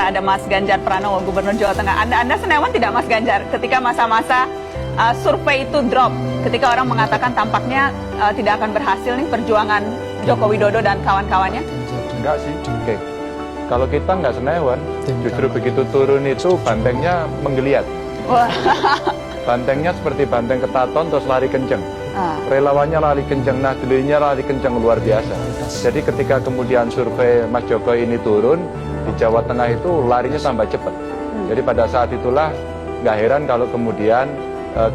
ada Mas Ganjar Pranowo, Gubernur Jawa Tengah. Anda senewan tidak Mas Ganjar ketika masa-masa survei itu drop, ketika orang mengatakan tampaknya tidak akan berhasil nih perjuangan Joko Widodo dan kawan-kawannya? Enggak sih. Oke. Kalau kita nggak senewan, justru begitu turun itu bantengnya menggeliat. Wah. Bantengnya seperti banteng ketaton terus lari kenceng. Relawannya lari kenceng, nahdlinya lari kenceng luar biasa. Jadi ketika kemudian survei Mas Jokowi ini turun, di Jawa Tengah itu larinya tambah cepat. Jadi pada saat itulah nggak heran kalau kemudian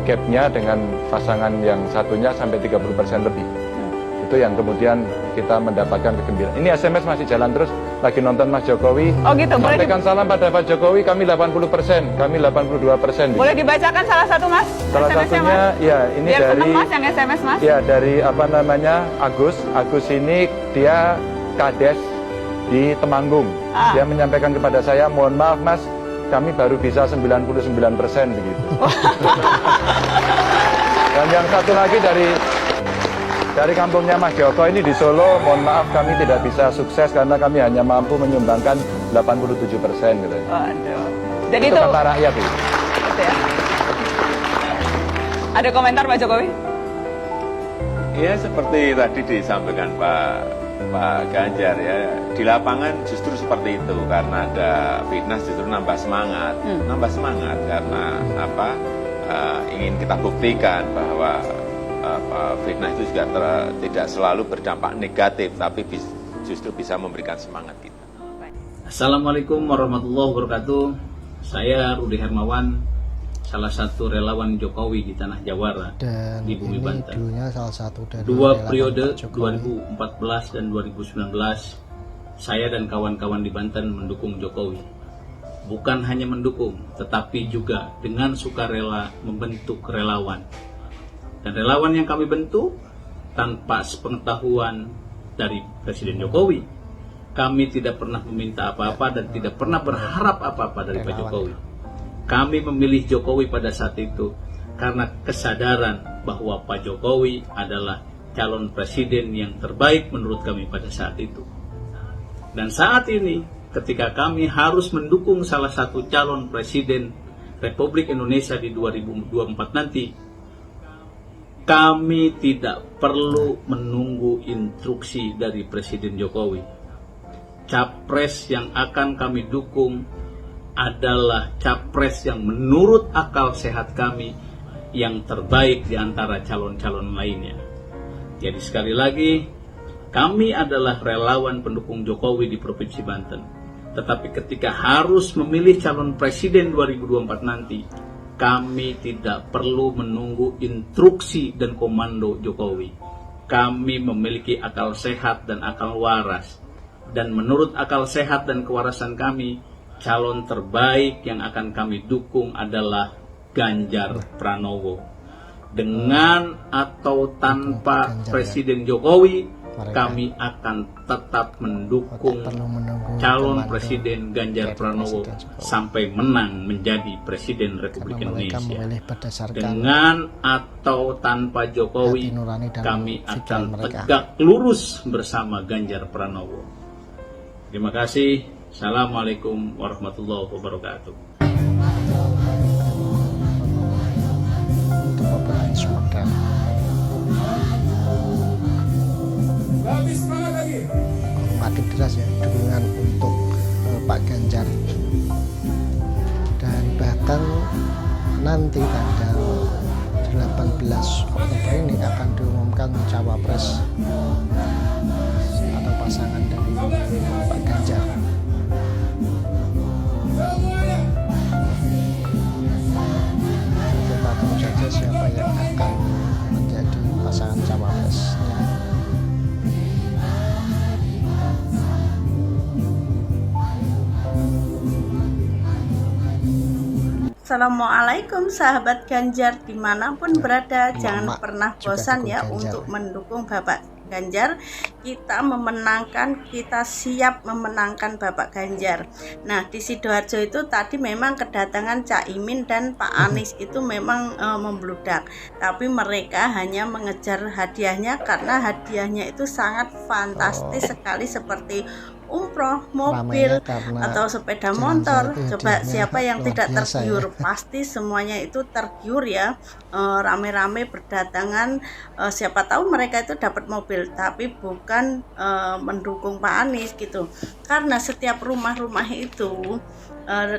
gapnya dengan pasangan yang satunya sampai 30% lebih. Itu yang kemudian kita mendapatkan kegembiraan. Ini SMS masih jalan terus, lagi nonton Mas Jokowi. Oh gitu, sampaikan salam pada Pak Jokowi, kami 80%, kami 82%. Boleh dibacakan salah satu Mas? Salah satunya, ya ini biar dari Mas yang SMS Mas. Ya dari apa namanya Agus. Agus ini dia kades di Temanggung. Dia menyampaikan kepada saya, mohon maaf Mas, kami baru bisa 99% begitu. Dan yang satu lagi dari kampungnya Mas Joko ini di Solo, mohon maaf kami tidak bisa sukses karena kami hanya mampu menyumbangkan 87% gitu. Waduh. Jadi itu kata rakyat itu. Gitu ya. Ada komentar Pak Jokowi? Ya seperti tadi disampaikan Pak Ganjar ya, di lapangan justru seperti itu karena ada fitnah justru nambah semangat karena ingin kita buktikan bahwa fitnah itu juga tidak selalu berdampak negatif, tapi justru bisa memberikan semangat kita. Assalamualaikum warahmatullahi wabarakatuh. Saya Rudi Hermawan, salah satu relawan Jokowi di Tanah Jawara dan di Bumi Banten. Salah satu dari Dua periode 2014 dan 2019, saya dan kawan-kawan di Banten mendukung Jokowi. Bukan hanya mendukung, tetapi juga dengan sukarela membentuk relawan. Dan relawan yang kami bentuk tanpa sepengetahuan dari Presiden Jokowi. Kami tidak pernah meminta apa-apa dan tidak pernah berharap apa-apa dari Pak Jokowi. Kami memilih Jokowi pada saat itu karena kesadaran bahwa Pak Jokowi adalah calon presiden yang terbaik menurut kami pada saat itu. Dan saat ini ketika kami harus mendukung salah satu calon presiden Republik Indonesia di 2024 nanti, kami tidak perlu menunggu instruksi dari Presiden Jokowi. Capres yang akan kami dukung adalah capres yang menurut akal sehat kami yang terbaik di antara calon-calon lainnya. Jadi sekali lagi, kami adalah relawan pendukung Jokowi di Provinsi Banten. Tetapi ketika harus memilih calon presiden 2024 nanti, kami tidak perlu menunggu instruksi dan komando Jokowi. Kami memiliki akal sehat dan akal waras. Dan menurut akal sehat dan kewarasan kami, calon terbaik yang akan kami dukung adalah Ganjar Pranowo. Dengan atau tanpa Presiden Jokowi, kami akan tetap mendukung calon Presiden Ganjar Pranowo sampai menang menjadi Presiden Republik Indonesia. Dengan atau tanpa Jokowi, kami akan tegak lurus bersama Ganjar Pranowo. Terima kasih. Assalamualaikum warahmatullahi wabarakatuh. Makin deras ya dukungan untuk Pak Ganjar, dan bahkan nanti tanggal 18 Oktober ini akan diumumkan cawapres atau pasangan dari Pak Ganjar. Kita tunggu saja siapa yang akan menjadi pasangan cawapresnya. Assalamualaikum sahabat Ganjar, dimanapun berada, jangan pernah bosan ya untuk mendukung Bapak Ganjar. Kita memenangkan, kita siap memenangkan Bapak Ganjar. Nah, di Sidoarjo itu tadi memang kedatangan Caimin dan Pak Anies itu memang membludak, tapi mereka hanya mengejar hadiahnya karena hadiahnya itu sangat fantastis sekali, seperti umroh, mobil, Ramainya karena atau sepeda jenazah motor. itu Coba hadiahnya siapa yang luar tidak biasa tergiur? ya. Pasti semuanya itu tergiur ya. Rame-rame berdatangan, siapa tahu mereka itu dapat mobil, tapi bukan mendukung Pak Anies gitu. Karena setiap rumah-rumah itu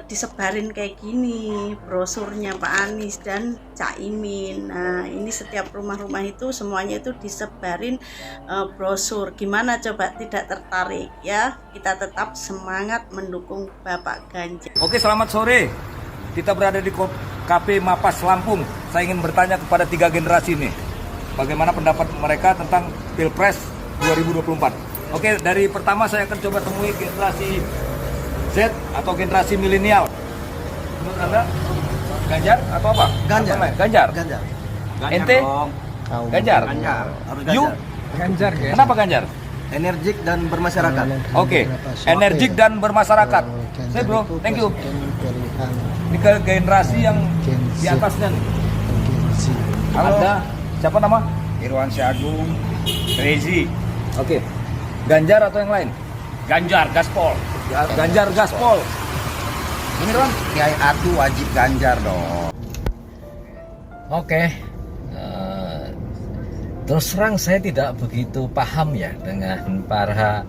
disebarin kayak gini brosurnya Pak Anies dan Caimin. Nah, ini setiap rumah-rumah itu semuanya itu disebarin brosur. Gimana coba tidak tertarik ya? Kita tetap semangat mendukung Bapak Ganjar. Oke, selamat sore. Kita berada di KP Mapas Lampung. Saya ingin bertanya kepada 3 generasi ini, bagaimana pendapat mereka tentang Pilpres 2024. Oke, dari pertama saya akan coba temui generasi Z atau generasi milenial. Menurut Anda Ganjar atau apa? Ganjar. Atau Ganjar. Ganjar. Ente? Kaum Ganjar. Ganjar. Harus You? Ganjar. Kenapa Ganjar? Energik dan bermasyarakat. Oke, energik dan bermasyarakat. Saya bro, thank you. Ini ke generasi yang di atasnya nih. Anda siapa nama? Irwan Syagung. Rezi. Oke. Ganjar atau yang lain? Ganjar, gaspol. Ganjar, gaspol. Ini Ron? Kiai Atu wajib Ganjar dong. Oke, terus terang saya tidak begitu paham ya dengan para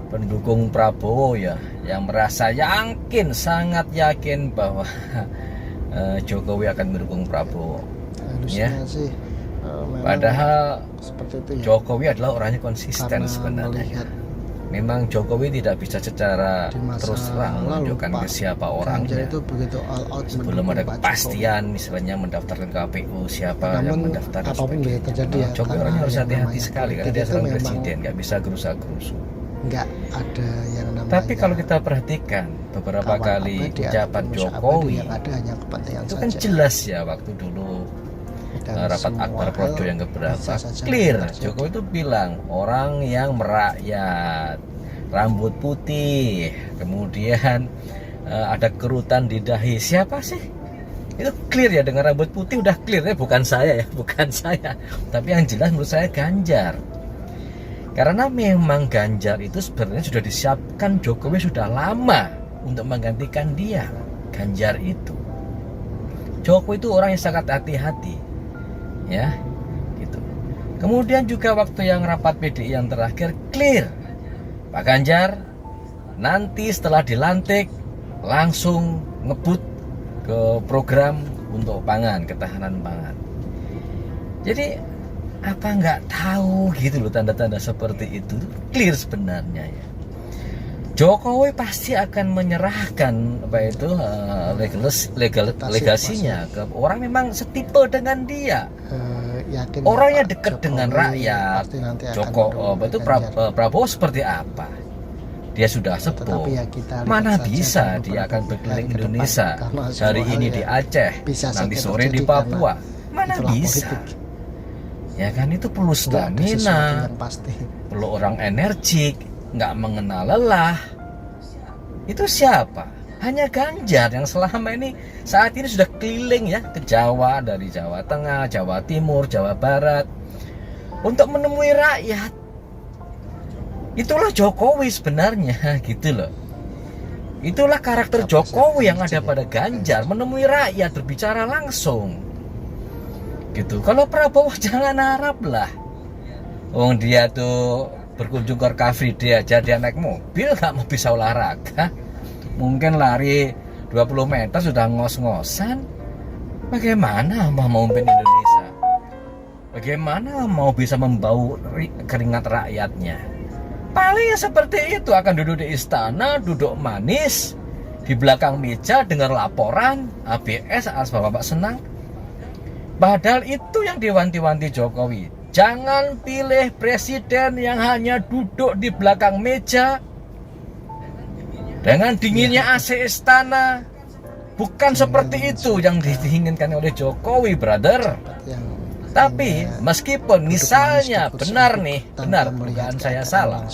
pendukung Prabowo ya, yang merasa yakin, sangat yakin bahwa Jokowi akan mendukung Prabowo. Harusnya Ya. sih memang Padahal seperti itu ya. Jokowi adalah orangnya konsisten Karena sebenarnya. melihat Memang Jokowi tidak bisa secara di masa terus terang lalu, menunjukkan Pak ke siapa Ganjar orangnya. itu begitu all out Sebelum mendukung ada Pak kepastian, misalnya mendaftarkan KPU siapa yang Namun, mendaftar dan apapun sebagainya. bisa terjadi ya, Jokowi karena orangnya harus yang hati-hati namanya sekali karena politik dia itu seorang memang presiden, nggak bisa gerusa-gerusu. Jokowi. Nggak ada yang namanya Tapi kalau kita perhatikan beberapa kawan kali abadi atau ucapan musuh abadi, Jokowi, yang ada hanya kepentingan itu kan saja. jelas ya waktu dulu Dan rapat semua akbar hal projo yang keberapa, bisa saja clear. terjadi. Jokowi itu bilang orang yang merakyat, rambut putih, kemudian ada kerutan di dahi. Siapa sih? Itu clear ya, dengan rambut putih udah clear ya, bukan saya ya, bukan saya. Tapi yang jelas menurut saya Ganjar. Karena memang Ganjar itu sebenarnya sudah disiapkan Jokowi sudah lama untuk menggantikan dia. Ganjar itu. Jokowi itu orang yang sangat hati-hati. Ya, gitu. Kemudian juga waktu yang rapat PDI yang terakhir clear. Pak Ganjar nanti setelah dilantik langsung ngebut ke program untuk pangan, ketahanan pangan. Jadi apa nggak tahu gitu loh, tanda-tanda seperti itu clear sebenarnya ya. Jokowi pasti akan menyerahkan apa itu legasinya ke orang memang setipe dengan dia. Yakin Orangnya Pak dekat Jokowi dengan rakyat. pasti nanti akan Joko mendukung itu Ganjar. Prabowo seperti apa? Dia sudah sepuh. Tetapi ya kita lihat Mana saja bisa dalam dia akan beberapa berkeliling hari ke depan, Indonesia. karena semua Hari hal ini ya di Aceh, bisa nanti saja sore di terjadi Papua. karena Mana itulah bisa? politik. Ya kan itu perlu Nggak ada sesuatu stamina, yang pasti. perlu orang energik, nggak mengenal lelah. Itu siapa? Hanya Ganjar yang selama ini saat ini sudah keliling ya ke Jawa, dari Jawa Tengah, Jawa Timur, Jawa Barat untuk menemui rakyat. Itulah Jokowi sebenarnya gitu loh. Itulah karakter Jokowi yang ada pada Ganjar, menemui rakyat, berbicara langsung. Gitu. Kalau Prabowo jangan harap lah. Wong dia tuh berkunjung ke Car Free Day aja dia naik mobil nggak mau bisa olahraga. Mungkin lari 20 meter sudah ngos-ngosan. Bagaimana mau memimpin Indonesia? Bagaimana mau bisa membau keringat rakyatnya? Paling ya seperti itu, akan duduk di istana, duduk manis di belakang meja dengar laporan ABS asal bapak senang. Padahal itu yang diwanti-wanti Jokowi. Jangan pilih presiden yang hanya duduk di belakang meja dengan dinginnya AC istana. Bukan seperti itu yang diinginkan oleh Jokowi, brother. Tapi meskipun misalnya benar nih, benar dugaan saya salah,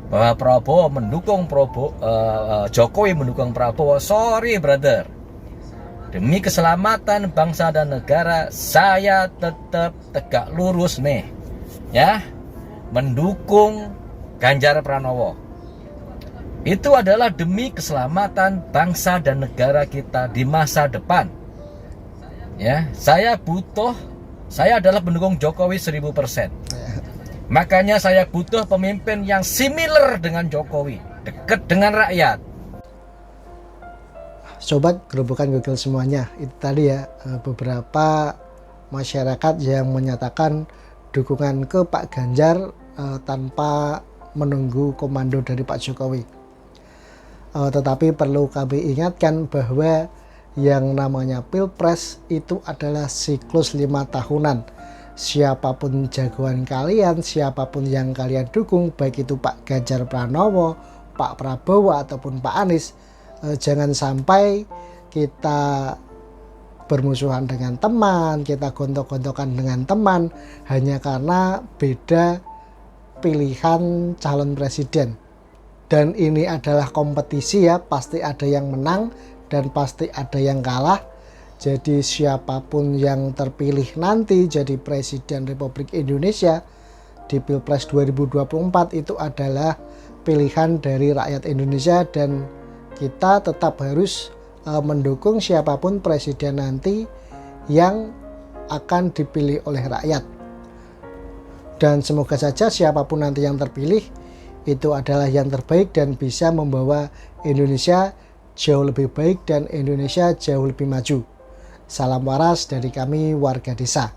bahwa Prabowo mendukung Jokowi mendukung Prabowo, sorry brother. Demi keselamatan bangsa dan negara, saya tetap tegak lurus nih, ya, mendukung Ganjar Pranowo. Itu adalah demi keselamatan bangsa dan negara kita di masa depan. Ya, saya adalah pendukung Jokowi 1000%. Makanya saya butuh pemimpin yang similar dengan Jokowi, dekat dengan rakyat. Sobat Gerobokan Google semuanya, itu tadi ya beberapa masyarakat yang menyatakan dukungan ke Pak Ganjar tanpa menunggu komando dari Pak Jokowi. Tetapi perlu kami ingatkan bahwa yang namanya Pilpres itu adalah siklus 5 tahunan. Siapapun jagoan kalian, siapapun yang kalian dukung, baik itu Pak Ganjar Pranowo, Pak Prabowo ataupun Pak Anies, jangan sampai kita bermusuhan dengan teman, kita gontok-gontokan dengan teman hanya karena beda pilihan calon presiden. Dan ini adalah kompetisi ya, pasti ada yang menang dan pasti ada yang kalah. Jadi siapapun yang terpilih nanti jadi Presiden Republik Indonesia di Pilpres 2024 itu adalah pilihan dari rakyat Indonesia, dan kita tetap harus mendukung siapapun presiden nanti yang akan dipilih oleh rakyat. Dan semoga saja siapapun nanti yang terpilih itu adalah yang terbaik dan bisa membawa Indonesia jauh lebih baik dan Indonesia jauh lebih maju. Salam waras dari kami warga desa.